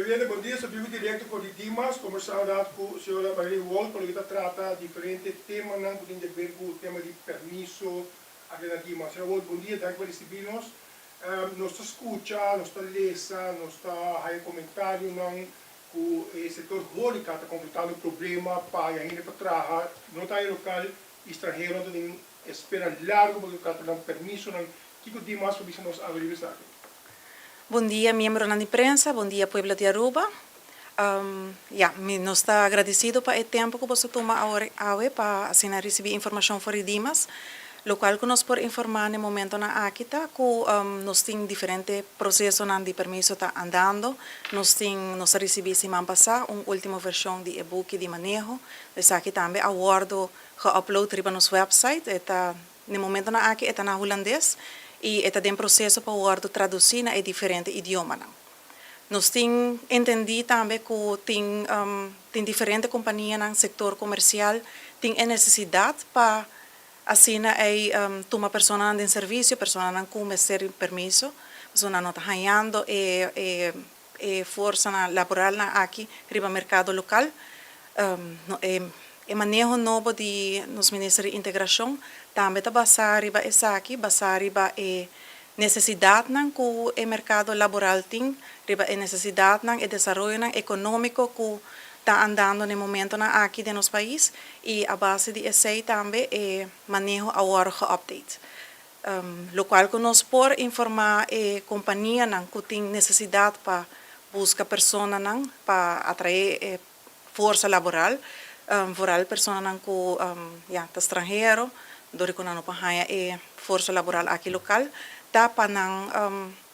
Presidente, bom dia. Sou o direto com o Dimas, conversando com a senhora Marilyn Wall, porque está trata diferentes temas, não tem a ver com o tema de permisso aqui na Dimas. Senhora Wall, bom dia, danke por receber-nos. Nós está escuta, nós está lesa, nós está aí comentário, não, com o setor rural está completando o problema para ainda para trabalhar, não está em local estrangeiro, não tem espera largo porque está dando permisso, não. Que o Dimas pode nos abrir isso aqui? Bom dia, membro da imprensa, bom dia, Pueblo de Aruba. Nós está agradecido para o tempo que você toma agora para assim, receber informação sobre Dimas, lo qual que nós por informar no momento na Akita, que nós temos diferentes processos de permisso tá andando, nós recebemos semana passada uma última versão de e-book de manejo, dessa aqui também aguardo upload para nosso website, no momento na Akita está na holandês, e está em processo para o traduzir em diferentes idiomas. Nós temos entendido também que tem diferentes companhias no setor comercial têm a necessidade para assim tomar pessoas em serviço, pessoas não com esse permisso, pessoas não estão ganhando força laboral aqui no mercado local. O manejo novo de nos Ministério de Integração também está baseado em necessidade que o mercado laboral tem, a necessidade e desenvolvimento econômico que está andando no momento aqui no nosso país e a base de isso também é manejo agora update. Lo qual que nós por informar a companhia que tem necessidade para buscar pessoas para atrair força laboral, vooral personen que estrangeiro, dori ko não pahaya força laboral aqui local, tapa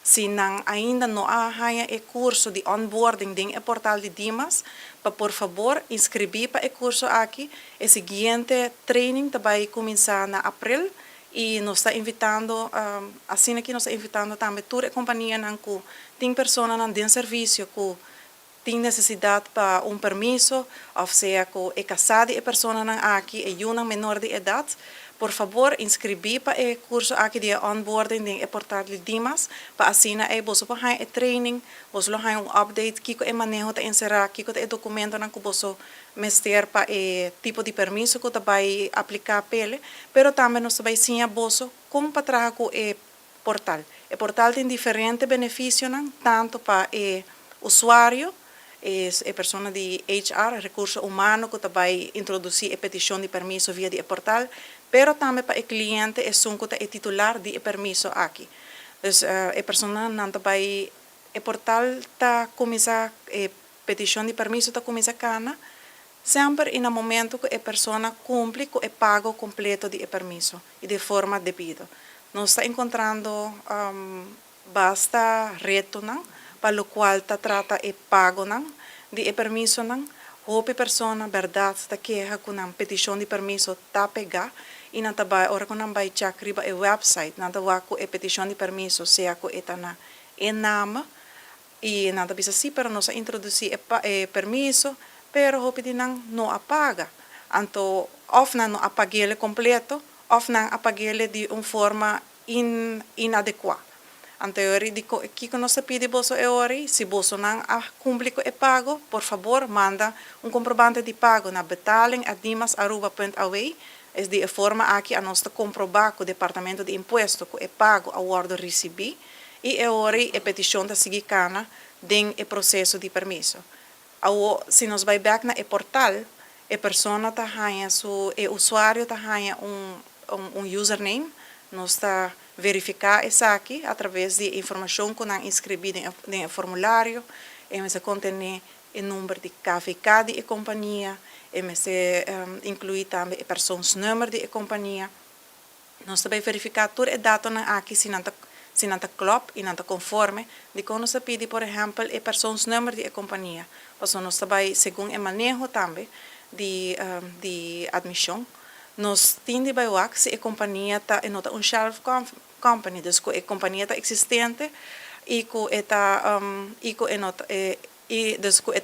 se ainda não há o curso de onboarding em portal de Dimas, para por favor inscrever para o curso aqui, o seguinte training vai começar na abril e nós está invitando, assim aqui nós está invitando também toda a companhia que tem pessoas de serviço que tem necessidade para permisso, ou seja, que é casado e pessoa aqui é uma menor de idade, por favor, inscrever para o curso aqui de onboarding de portal de Dimas, para assim você pode ter training, você pode ter update, que é manejo de encerrar, que é documento que você mester para o tipo de permisso que você vai aplicar pele, pero também nós vai ensinar você como para trabalhar com o portal. O portal tem diferentes benefícios, tanto para o usuário, é pessoa de HR, recurso humano, que vai introduzir a petição de permisso via de portal, pero também para o cliente, é titular de permisso aqui. Então, a pessoa não vai, o portal está começar, a petição de permisso está começar cana, sempre no momento que a pessoa cumpre com o pago completo de permisso e de forma devida. Nós está encontrando basta reto, para o qual trata o pago de permisso, houve pessoa verdade da queixa com a petição de permisso tá pegar e não vai ora com não vai check riba o website não vai com a petição de permisso seja com eta na nome e não bisa sim para nós introduzir o permisso pero houve de não apaga então of não apague ele completo of não apague ele de uma forma inadequada. Anteriori dico que nós pedimos hoje, se você não cumpre com o pago, por favor, manda comprovante de pago na betaling@dimasaruba.aw, é de forma aqui a nós comprovar com o Departamento de Imposto que o pago a guarda recebi e hoje a petição da seguir cana den o processo de permisso. Se nós vai back na portal, a pessoa tá ganha o usuário tá ganha username, nós está verificar isso aqui através de informação que nós inscrevemos no formulário, se contém o número de KVK de companhia, se inclui também o persoonsnummer de companhia. Nós também verificar toda a data aqui se não está klopt e não está conforme, de quando se pede, por exemplo, o persoonsnummer de companhia. Então, nós também, segundo o manejo também de admissão, nós temos que se a companhia está em uma shelf company, dus a companhia está existente e que está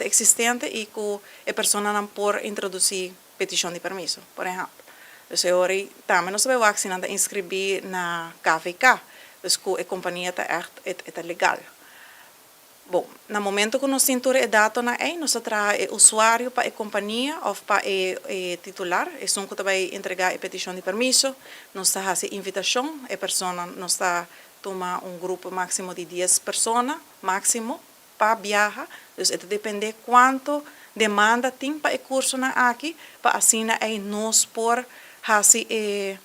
existente e que a pessoa não pode introduzir petição de permisso, por exemplo. Então, agora também nós vamos que se não inscrever na KVK, dus que a companhia está legal. Bom, no momento que nós temos dado na nós traz o usuário para a companhia ou para o titular, e são que vai entregar a petição de permisso, nós fazemos a invitação, a pessoa nós toma grupo máximo de 10 pessoas, máximo, para viajar, então isso depende quanto demanda tem para o curso aqui, para assim nós por fazer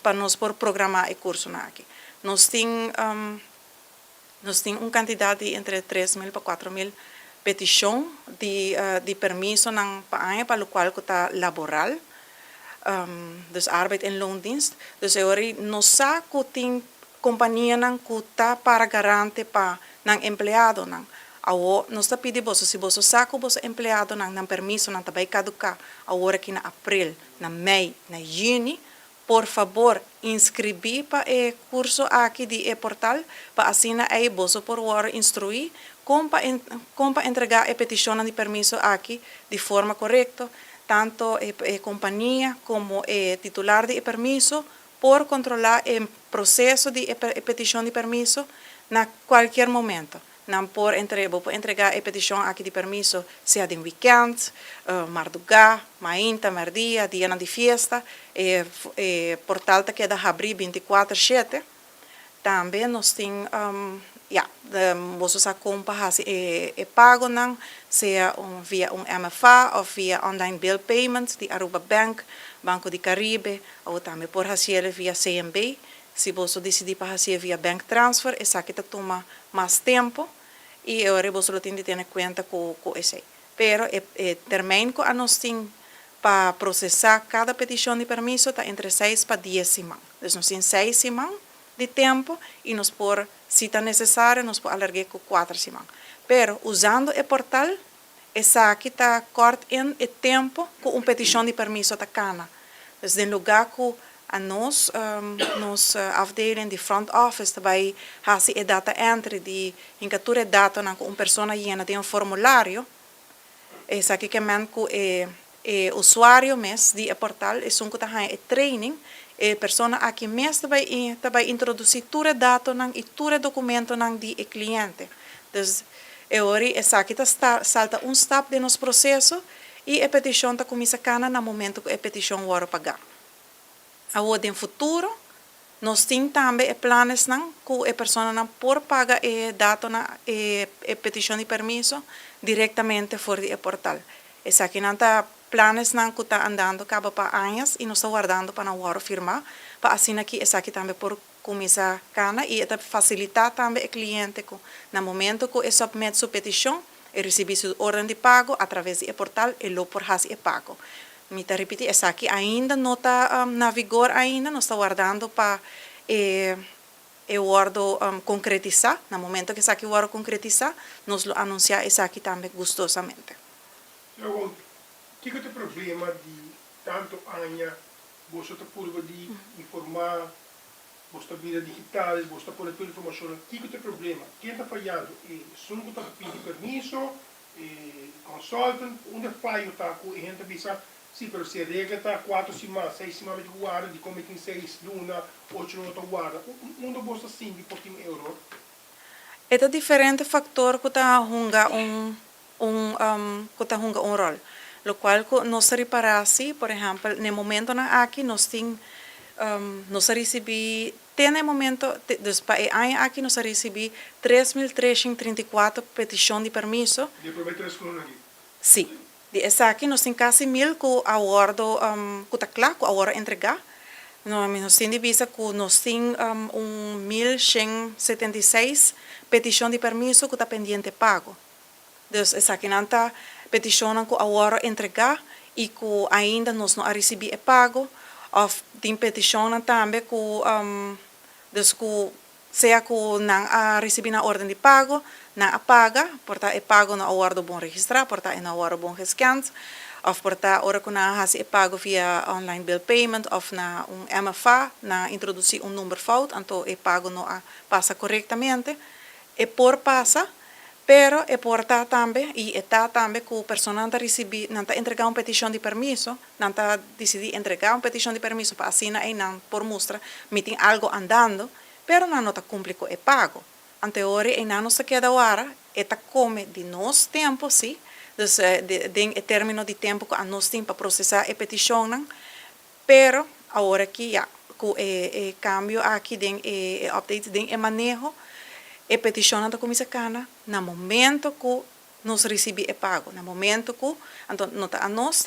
para nós por programar o curso aqui. Nós temos uma quantidade de entre 3.000 para 4.000 petições de permisso para o qual está laboral, dus arbeid en loondienst. Dus nós sabemos que tem companhia que está para garante para o empregado. Nós está pedindo se você sabe que o empregado não permisso não vai caducar agora que na abril, na maio, na junho. Por favor, inscrever para o curso aqui de portal, para assim aí você pode instruir como para entregar a petição de permisso aqui de forma correta, tanto a companhia como o titular de permisso, por controlar o processo de petição de permisso na qualquer momento. Não por entregar a petição aqui de permisso, seja de weekend, madrugada, mainta, merdia, dia de festa, portal que queda abrir 24/7. Também nós temos, você sabe como fazer pago, seja via MFA ou via online bill payments de Aruba Bank, Banco de Caribe, ou também por fazer via CMB. Se você decidir fazer via bank transfer, essa que toma mais tempo e agora você tem que ter em conta com isso. Pero o termino que nós temos para processar cada petição de permisso está entre 6 para 10 semanas. Então, nós temos 6 semanas de tempo e nós por, se está necessário, nós podemos alargar com 4 semanas. Pero usando o portal, essa aqui está corta em o tempo que uma petição de permisso está cana. Então, em lugar que a nós afdeling de front office também faz a data entry de captura data na uma pessoa llena de formulário, essa aqui que men que o usuário mes de portal é um que está em training, a pessoa aqui mes também introduzir toda data e todo documento de cliente. Então, agora essa aqui salta step de nosso processo e a petição está começa a no momento que a petição vai pagar. Agora, no futuro, nós temos também planos que a pessoa por pagar a data a petição de permisso diretamente fora do portal. Essa aqui não está planos que está andando para anos e nós estamos guardando para não firmar, para assim aqui, essa aqui também por começar a e facilitar também o cliente que no momento que ele submete sua petição, ele recebe sua ordem de pago através do portal e logo por fazer o pago. Me repetir, essa aqui ainda não está na vigor ainda, nós estamos guardando para o concretizar. No momento que essa aqui vai concretizar, nós lo anunciar essa aqui também gostosamente. Então, que é o problema de tanto anos, você está por de informar, você está vida digital, você está por toda informação, que é o problema? Quem está falhando? São que está pedindo permisso, consultant, onde falha está com a gente avisa. Sim, pero se a regra está 4 semanas, 6 semanas de guarda, de como tem 6 lunas, 8 lunas de guarda, onde você assim de pouquinho euro? É diferente fator que está um rol. Lo qual nós reparamos, por exemplo, no momento aqui nós temos nós recebemos no momento aqui nós recebemos 3.334 petições de permisso. De aproveitar as colunas aqui? Sim. Essa aqui nós temos quase 1.000 que aguardo que está claro, que aguardo entregar. Nós temos vista que nós temos 1.176 petições de permisso que está pendente pago. Então, essa aqui não está petição que aguardo entregar e que ainda nós não recebemos pago. Ou tem petição também que seja que não recebemos a ordem de pago, não paga, portanto, o pago não aguardo bom registrar, portanto, não aguardo bom rescan, ou portanto, hora que não faz o pago via online bill payment, ou na MFA, não introduzir número falso, então o pago não passa corretamente, e por passa, pero é porta também, e está também que a pessoa não está recebendo, não está entregando uma petição de permisso, não está decidindo entregar uma petição de permisso para assinar e não por mostra, me tem algo andando, pero não está cumprindo com o pago. Anteori, e não se queda agora, eta come de nos tempo, sim. Dus tem o término de tempo que a nós temos para processar a petição, não? Pero agora que já com o cambio aqui tem o update tem o manejo a petição da Comissão Cana no momento que nós recebemos o pago, no momento que então a nós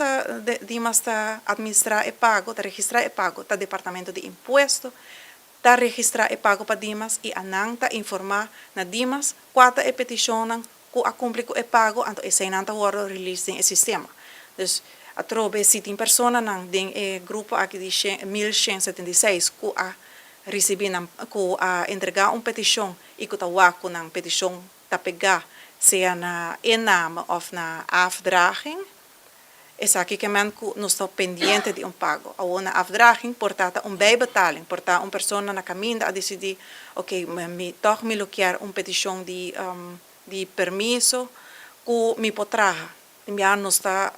dimos administrar o pago, registrar o pago, o Departamento de Imposto registrar o pago para Dimas e a não informar na Dimas qual a petição que a cumprir com o pago, então esse não está agora release no sistema. Dus a trobe se tem pessoa não tem grupo aqui de 1176 que a receber que a entregar petição e que está waco na petição tá pegar seja na inname of na afdraging. Is aqui que men nós está pendiente de pago. Ou na afdraging portata bijbetaling, porta pessoa na caminho a decidir, ok, toch me quer petição de permiso que me potraja. Enviar nos está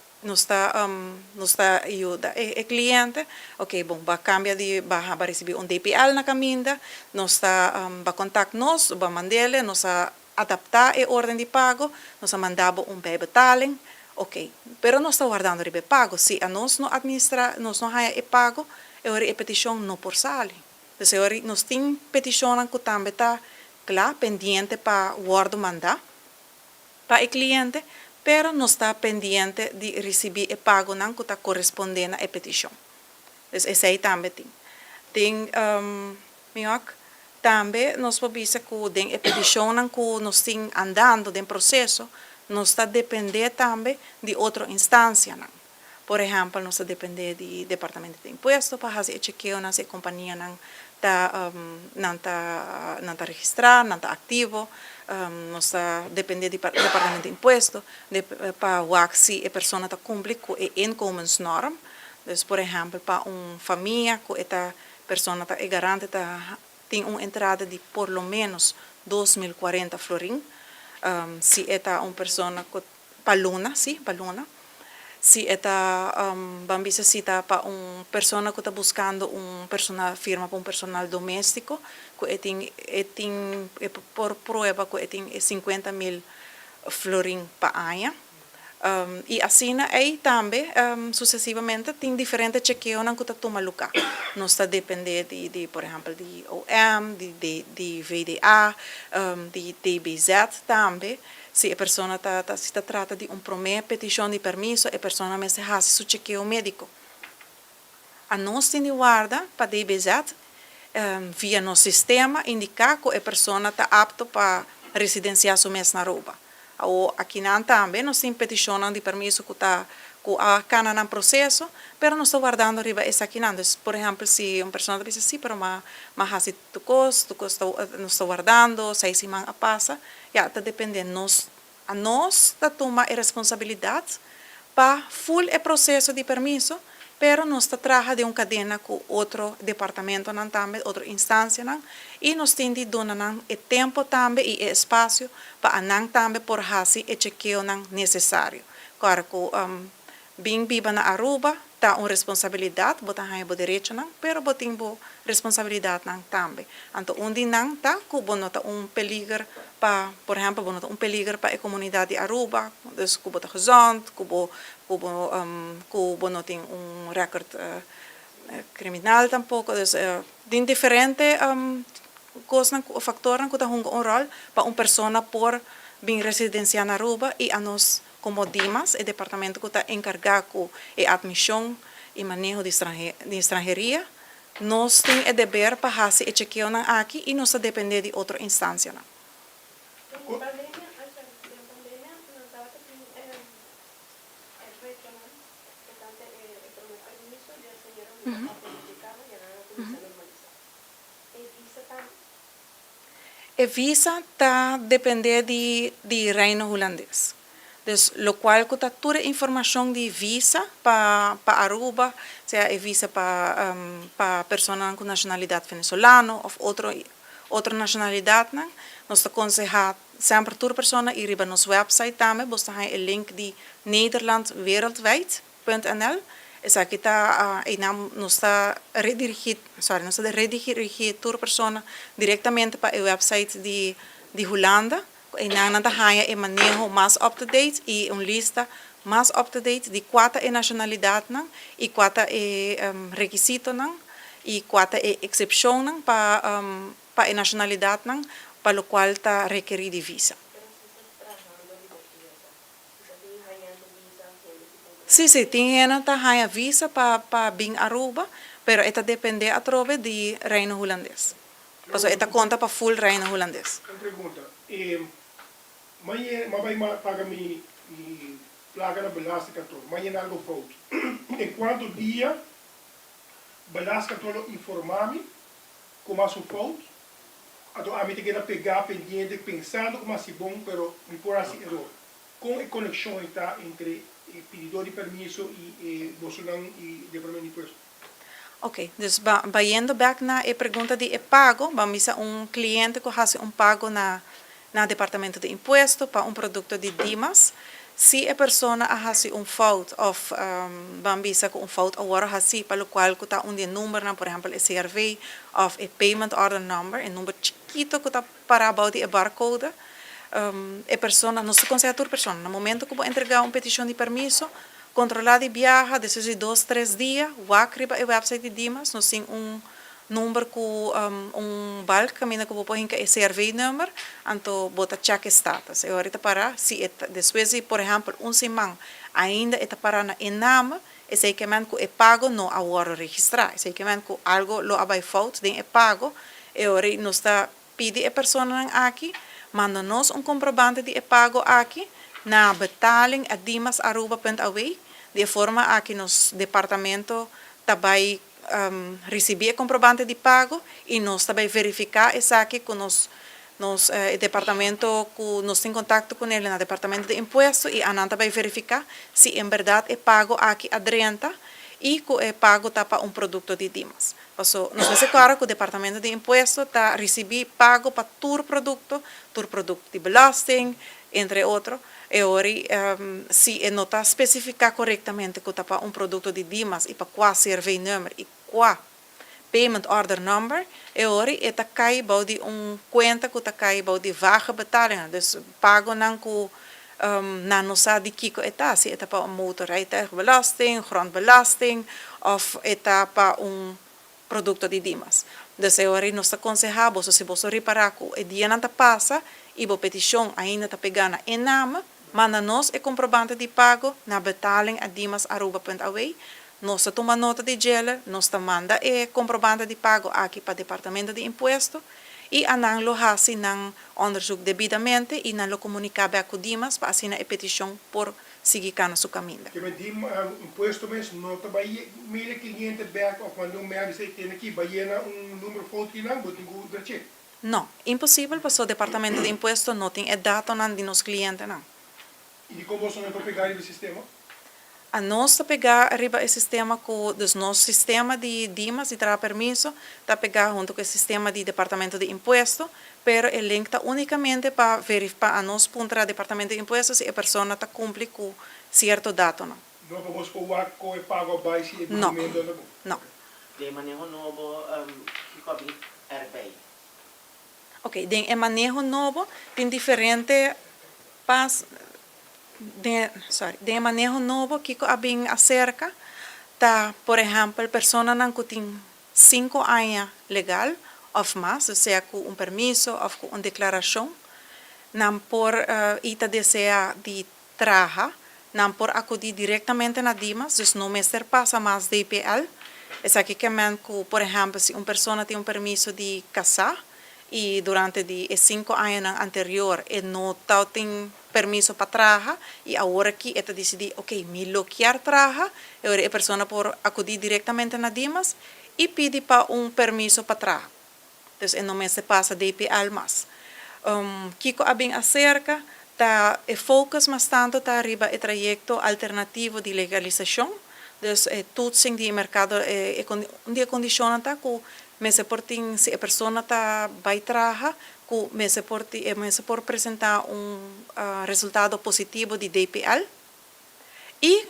ajuda o cliente, ok, bom, vai cambiar de vai receber DPL na caminho, nos está vai contact nos, vai mandar, nos adaptar a ordem de pago, nos mandava bijbetaling. Ok, pero nós estamos guardando o pago. Se a nós não administrar, nós não há o pago, a petição não por sali. Então, nós temos petição que também está claro, pendiente para guardar mandar para o cliente, pero não está pendiente de receber o pago que está correspondendo à petição. Então, esse aí também tem. Tem, também nós podemos ver que tem a petição que nós estamos andando no processo, não está depender também de outra instância. Não. Por exemplo, não está depender do Departamento de Imposto para fazer o chequeio na companhia não está registrada, não está ativo, não está depender do Departamento de Imposto para ver se a pessoa está cumprindo com a inkomensnorm. Então, por exemplo, para uma família que a pessoa está garante tem uma entrada de por lo menos 2040 florins. Se é uma pessoa paluna, sim, paluna. Se é vamos dizer para uma pessoa que está buscando firma para um personal doméstico, que tem por prova que tem 50.000 florins para ano. E assim aí também, sucessivamente, tem diferentes chequeios que está tomando lugar. Não está depender de, por exemplo, de OM, de VDA, de DBZ também. Se a pessoa se trata de primeira petição de permisso, a pessoa me faz seu chequeio médico. A nós tem de guarda para DBZ, via nosso sistema, indicar que a pessoa está apta para residenciar seu mês na Aruba. Ou aqui não também, nós temos petição de permisso que está a cana no processo, mas não estou guardando riba essa aqui não. Por exemplo, se uma pessoa diz assim, mas assim tu custo não estou guardando, 6 semanas passa, já está dependendo. Nós toma a responsabilidade para full o processo de permisso, pero nós trabalha de uma cadena com outro departamento não também, outra instância não, e nós temos de dar o tempo também e o espaço para não também por fazer o chequeio necessário. Claro que bem viva na Aruba está uma responsabilidade, botar aí o direito não, pero botem responsabilidade não também. Então onde não está, que bonota peligro para, por exemplo, bonota peligro para a comunidade de Aruba, dus que bota gezond, que bonota record criminal tampouco, dus tem diferentes factores que estão um rol para uma pessoa por bem residenciar na Aruba e a nós como DIMAS, o departamento que está encarregado com a admissão e manejo de estrangeria, nós temos o dever para fazer o chequeio aqui e nós depender de outra instância. A visa está depender de Reino Holandês. Dus, lo cual que toda a informação de visa para Aruba, seja a visa para pessoas com nacionalidade venezuelana ou outra nacionalidade, nós aconselhamos sempre toda pessoa ir para nosso website também, você tem o link de nederlandwereldwijd.nl. Essa aqui está nós está redirigir toda pessoa diretamente para o website de Holanda. inang haya e manejo más up-to-date y un lista más up-to-date de quata e nacionalidad nang, y quata e requisito nang, y quata e excepción nang pa e nacionalidad nang, pa lo cual ta requerir de visa. Sí, sí, tiene haya visa para Bing Aruba, pero esta depende a través de Reino Holandés. Pues esta conta para full Reino Holandés. Uma pergunta. Mas paga mi placa na belasting kantoor. Mas é algo fout. Enquanto dia belasting kantoor informar-me como é o fout. Então a mim tem que pegar pendiente pensando como é bom, pero me por assim erro. Com a conexão está entre pedidor de permiso e Bolsonaro e Departamento de Imposto. Ok, dus yendo back na e pergunta de pago, vamos a cliente que faz pago na Departamento de Imposto para produto de Dimas. Se a pessoa faz fout of vamos com fout agora assim, para o qual está número, por exemplo, o CRV of a payment order number, número chiquito que está para about de barcode. A pessoa não se considera pessoa. No momento que vou entregar petição de permiso, controlar de viaja, depois de 2-3 dias, wakriba e website de Dimas, nós tem número com balk, caminho que vou pôr em CRV number, então bota check status. E agora para, se depois de, por exemplo, semana ainda está para na enama, e sei que man que é pago não agora registrar, sei que man que algo lo abai fault, den é pago, e agora nós está pede a pessoa aqui, manda-nos comprovante de pago aqui, na betaling a dimasaruba.aw, de forma a que nos departamento também receber comprovante de pago e nós também verificar essa aqui com nos departamento que nós tem contato com ele no departamento de imposto e a também verificar se em verdade é pago aqui adrenta e que é pago tá para produto de Dimas. Então, nós é claro que o departamento de imposto está recebendo pago para todo produto de belasting, entre outros. E ora, se não está especificar corretamente que está para produto de Dimas e para qual survey number e qual payment order number, e ora, está cai de conta que está cai de vaga betaling. Dus pago não que na nossa de kiko está, se está para motorrijtuigbelasting, grondbelasting, of está para produto de Dimas. Dus e ora, nós aconselhamos, se você reparar que o dia não passa, e a petição ainda está pegando em nome, manda-nos o comprovante de pago na betaling a dimasaruba.aw. Nós tomamos nota de gel, nós manda o comprovante de pago aqui para o Departamento de Imposto e anang lo hasi ng onderzoek devidamente e nang lo comunicaba com Dimas para assim a petição por seguir na sua caminho. Que met die imposto mesmo não está aí meio cliente back of quando me dice tem aqui baiana número foto que não botem o check. Não, impossível porque o Departamento de Imposto não tem data de nos clientes não. E como você não pegar o sistema? A nós pegar arriba o sistema com dos nosso sistema de Dimas e terá permiso tá pegar junto com o sistema de Departamento de Imposto, pero o link está unicamente para verificar a nós punta Departamento de Imposto se a pessoa está cumpre com certo dato não. Não vamos pôr o pago abaixo e documento não. De manejo novo que cobre RBI. Ok, de manejo novo tem diferente de manejo novo que abing acerca tá, por exemplo, persona que tem 5 anos legal of mais, ou seja, com permiso ou com declaração, não por ita deseja de trabalhar, não por acudir diretamente na Dimas, dus não me ser passa mais DPL. É aqui que por exemplo, se persona tem permiso de casar e durante de 5 anos anterior e não tem permiso para trabalhar e agora que esta decidi, ok, me bloquear trabalhar, agora a pessoa por acudir diretamente na Dimas e pedir para permiso para trabalhar. Então, não me se passa DPL mais. Kiko abing acerca, tá e focus mais tanto tá arriba o trajeto alternativo de legalização, dus toetsing die mercado die condition tá que me se porting se a pessoa tá vai trabalhar que me se por apresentar resultado positivo de DPL e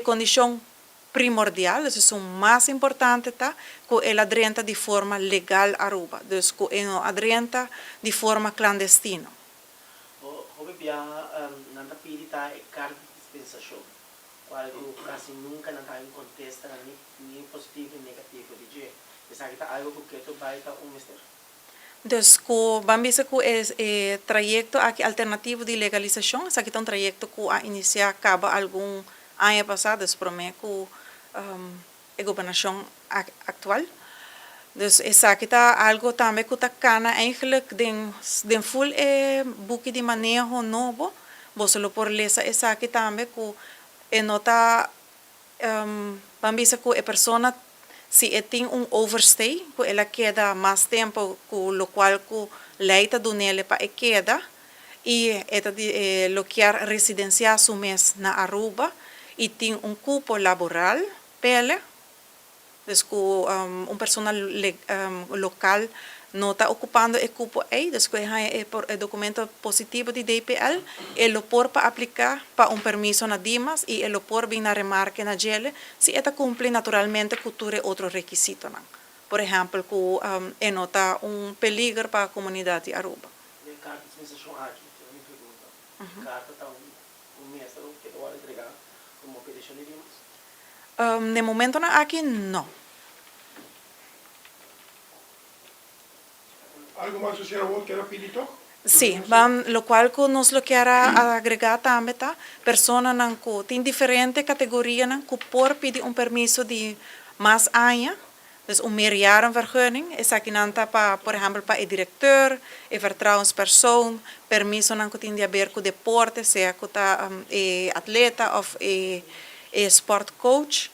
condição primordial, dus o mais importante tá, que ela adrenta de forma legal Aruba, dus que ela adrenta de forma clandestina. Hoe bia nanta pili ta e carta de dispensação. Qual eu quase nunca não tá em contesta nem positivo nem negativo de je. Essa aqui tá algo que tu vai tá mister. Dus vamos dizer que é trajeto aqui alternativo de legalização, esse aqui é trajeto que a iniciar acaba algum ano passado, por mim que a governação atual. Dus esse aqui tá algo também que tá cana eigenlijk den full book de manejo novo, você lo por lesa esse aqui também que nota vamos dizer que a pessoa se tem overstay, que ela queda mais tempo, lo qual que leita do nele para queda, e ela loquear residenciar su mês na Aruba, e tem cupo laboral, pele, dus que persona local não está ocupando o cupo aí, dus que é documento positivo de DPL, ele pode para aplicar para permiso na Dimas e ele pode vir na remarque na gele, se ele cumpre naturalmente com outro requisito. Por exemplo, que nota peligro para a comunidade de Aruba. Carta de dispensação aqui, eu me pergunto. Carta tá mês que eu vou entregar como petição de Dimas? No momento aqui, não. Algo mais o senhor quer pedir? Sim, lo qual que nós lo quer agregar também, tá? Persona que tem diferente categoria que por pedir permiso de mais anos, dus meerjarenvergunning, is aqui nanta para, por exemplo, para o diretor, a vertrouwenspersoon, permiso que tem a ver com deporte, seja que tá atleta ou sport coach,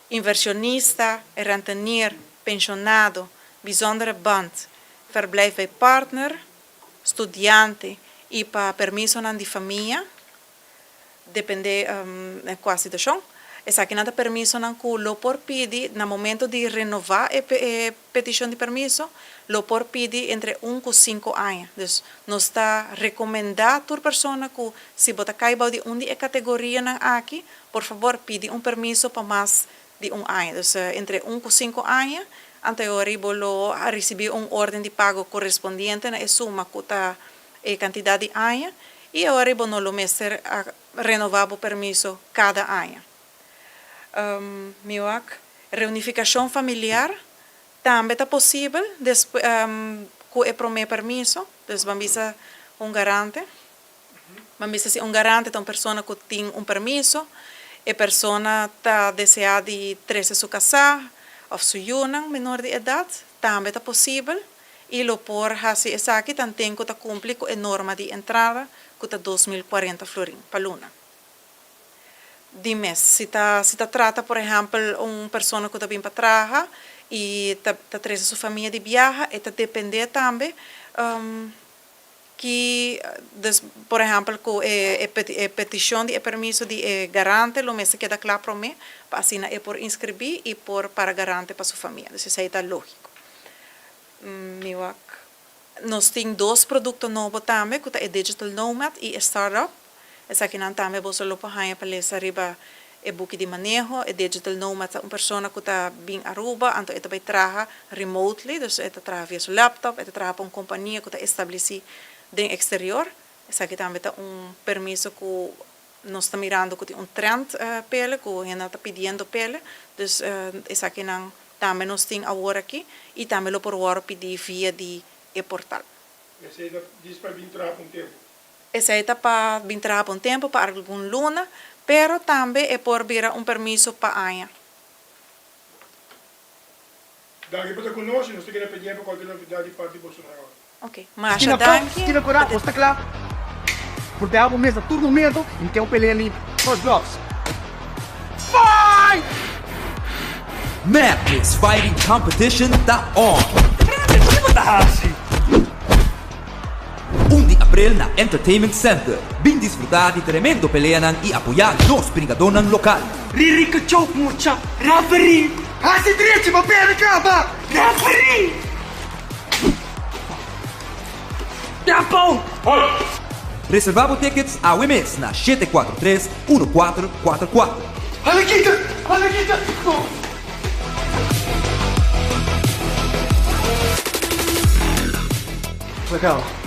inversionista, rentenier, pensionado, bijzondere band, verblijf bij partner, estudiante e para permiso de família, depende da situação. Essa aqui nada permiso que lo por pedir no momento de renovar a petição de permiso, lo por pedir entre 1 e 5 anos. Então, nós está recomendado a pessoa que se você caiba de uma categoria aqui, por favor, pede permiso para mais de 1 ano. Então, entre 1 e 5 anos, anterior lo receber ordem de pago correspondiente na suma que está a quantidade de anos e agora não lo mestre a renovar o permiso cada ano. Reunificação familiar também é possível com o primeiro permiso, então vamos a garante. Vamos a ser garante de uma pessoa que tem permiso, a pessoa está desejando de trazer sua casa, ou su junang menor de edad, também é possível, e lo por fazer isso aqui, também que cumpre com a norma de entrada, que está 2.040 florin para luna. De mês, se trata, por exemplo, uma pessoa que está vindo para trabalhar e está trazendo sua família de viagem, e depende também que, por exemplo, a petição de permiso de garante, lo mesmo queda claro para mim, para assim é por inscrever e para garante para sua família. Isso aí está lógico. Nós temos 2 produtos novos também, que é Digital Nomad e Startup. Essa aqui não também você lo pode para ler arriba o book de manejo, é Digital Nomad, uma pessoa que está bem Aruba, então ele vai trabalhar remotely, então ele trabalha via seu laptop, ele trabalha para uma companhia que está estabelecida no exterior. Essa aqui também está permiso que nós estamos mirando que tem trend pele, que a gente está pedindo pele, então essa aqui também nós temos agora aqui, e também lo por agora pedir via de portal. Essa aí diz para vir trabalhar tempo. Essa aí está para vir trabalhar tempo, para algum luna, pero também é por vir permiso para año. Daqui para conosco, nós temos que pedir para qualquer novidade de parte de Bolsonaro. Ok, mas danke. Tira coragem, está claro? Porque há um mês a todo momento em que eu pelei ali nos blocos. Fight! Madness Fighting Competition está on! 1 de abril na Entertainment Center. Vim disfrutar de tremendo peleanan e apoiar nos brigadonan local. Ririka choke mucha, referee! Assim triste, meu pé de capa! Referee! Tempo! Reservavo tickets a Wimis na 743-1444. Halakita! Halakita! Oh. Legal.